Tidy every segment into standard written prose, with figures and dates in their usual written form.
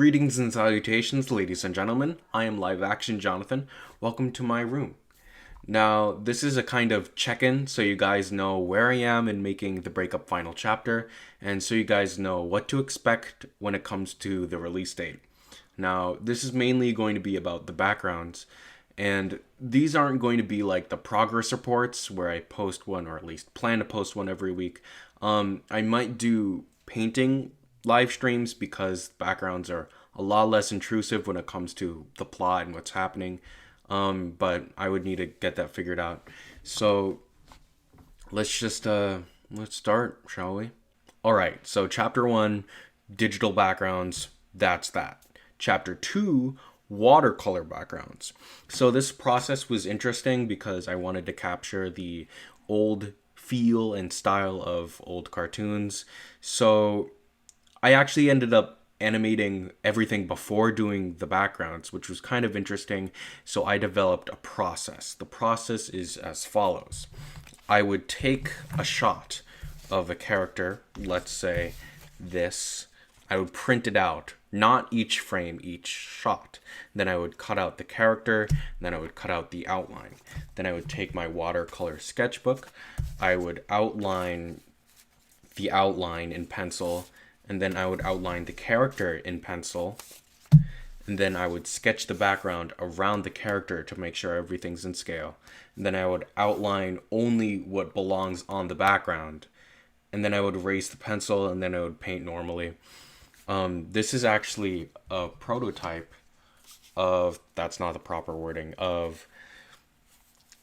Greetings and salutations, ladies and gentlemen. I am Live Action Jonathan. Welcome to my room. Now, this is a kind of check-in so you guys know where I am in making the breakup final chapter, and so you guys know what to expect when it comes to the release date. Now, this is mainly going to be about the backgrounds, and these aren't going to be like the progress reports where I post one, or at least plan to post one every week. I might do painting live streams because backgrounds are a lot less intrusive when it comes to the plot and what's happening. But I would need to get that figured out. So let's start, shall we? All right. So chapter 1, digital backgrounds. That's that. Chapter 2, watercolor backgrounds. So this process was interesting because I wanted to capture the old feel and style of old cartoons. So I actually ended up animating everything before doing the backgrounds, which was kind of interesting. So I developed a process. The process is as follows. I would take a shot of a character, let's say this. I would print it out, not each frame, each shot. Then I would cut out the character, then I would cut out the outline. Then I would take my watercolor sketchbook. I would outline the outline in pencil, and then I would outline the character in pencil, and then I would sketch the background around the character to make sure everything's in scale. And then I would outline only what belongs on the background, and then I would erase the pencil, and then I would paint normally. This is actually a prototype of, that's not the proper wording, of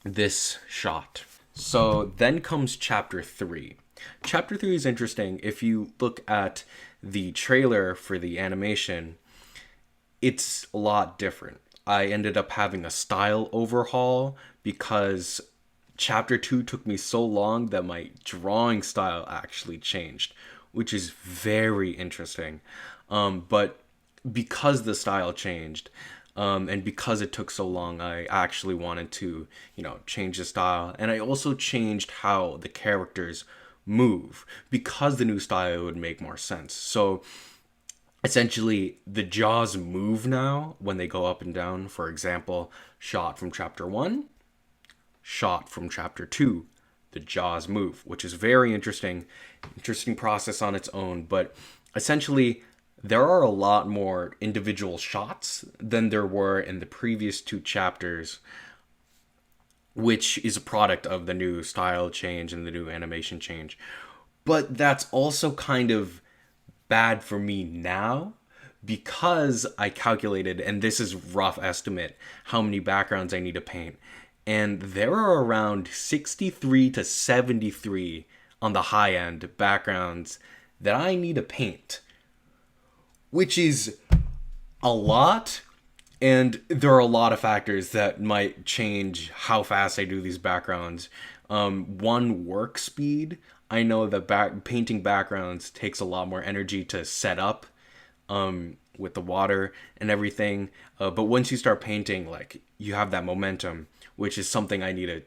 this shot. So then comes chapter 3. Chapter 3 is interesting. If you look at the trailer for the animation, it's a lot different. I ended up having a style overhaul because chapter 2 took me so long that my drawing style actually changed, which is very interesting. But because the style changed, and because it took so long, I actually wanted to, change the style. And I also changed how the characters move because the new style would make more sense. So essentially the jaws move now when they go up and down. For example, shot from chapter 1, shot from chapter 2, the jaws move, which is very interesting process on its own. But essentially there are a lot more individual shots than there were in the previous 2 chapters, which is a product of the new style change and the new animation change. But that's also kind of bad for me now because I calculated, and this is rough estimate, how many backgrounds I need to paint. And there are around 63 to 73 on the high end backgrounds that I need to paint, which is a lot. And there are a lot of factors that might change how fast I do these backgrounds. One, work speed. I know that painting backgrounds takes a lot more energy to set up with the water and everything. But once you start painting, like, you have that momentum, which is something I need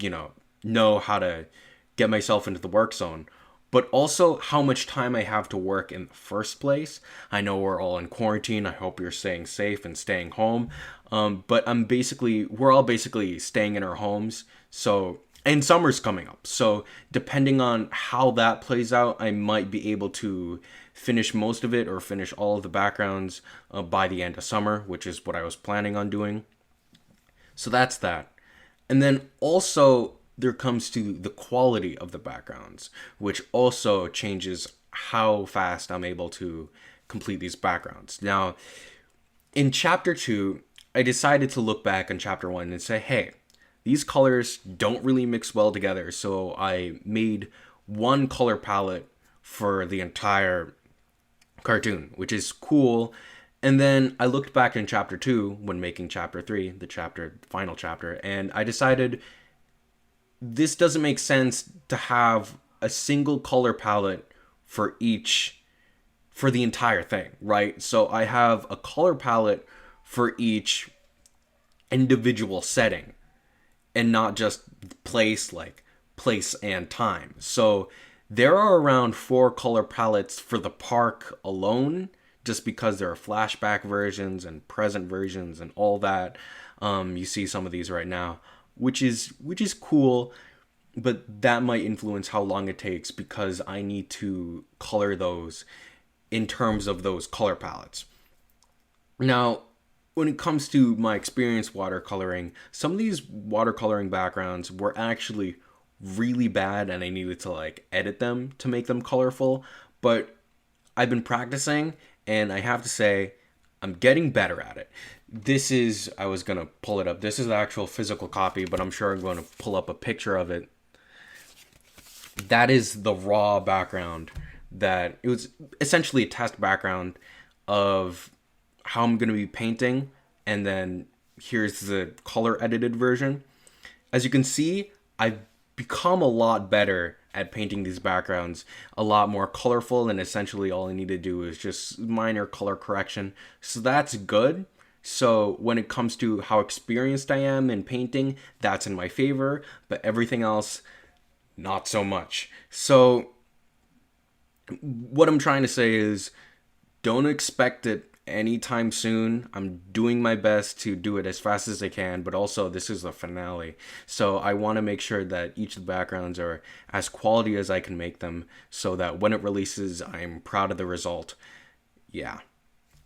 to, know how to get myself into the work zone. But also how much time I have to work in the first place. I know we're all in quarantine. I hope you're staying safe and staying home. But we're all basically staying in our homes. So, and summer's coming up. So depending on how that plays out, I might be able to finish most of it or finish all of the backgrounds by the end of summer, which is what I was planning on doing. So that's that. And then also, there comes to the quality of the backgrounds, which also changes how fast I'm able to complete these backgrounds. Now, in chapter 2, I decided to look back on chapter 1 and say, hey, these colors don't really mix well together. So I made one color palette for the entire cartoon, which is cool. And then I looked back in chapter 2 when making chapter 3, the final chapter, and I decided this doesn't make sense to have a single color palette for the entire thing, right? So I have a color palette for each individual setting and not just place and time. So there are around 4 color palettes for the park alone just because there are flashback versions and present versions and all that. You see some of these right now, which is cool, but that might influence how long it takes because I need to color those in terms of those color palettes. Now, when it comes to my experience watercoloring, some of these watercoloring backgrounds were actually really bad and I needed to like edit them to make them colorful, but I've been practicing and I have to say I'm getting better at it. I was going to pull it up. This is the actual physical copy, but I'm sure I'm going to pull up a picture of it. That is the raw background that it was essentially a test background of how I'm going to be painting, and then here's the color edited version. As you can see, I've become a lot better at painting these backgrounds, a lot more colorful, and essentially all I need to do is just minor color correction. So that's good. So when it comes to how experienced I am in painting, that's in my favor, but everything else, not so much. So what I'm trying to say is don't expect it anytime soon. I'm doing my best to do it as fast as I can, but also this is the finale. So I want to make sure that each of the backgrounds are as quality as I can make them so that when it releases, I'm proud of the result. Yeah.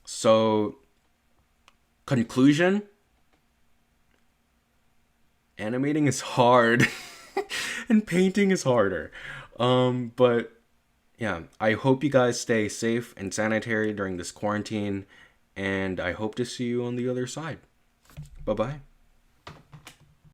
So conclusion, animating is hard and painting is harder. But yeah, I hope you guys stay safe and sanitary during this quarantine, and I hope to see you on the other side. Bye bye.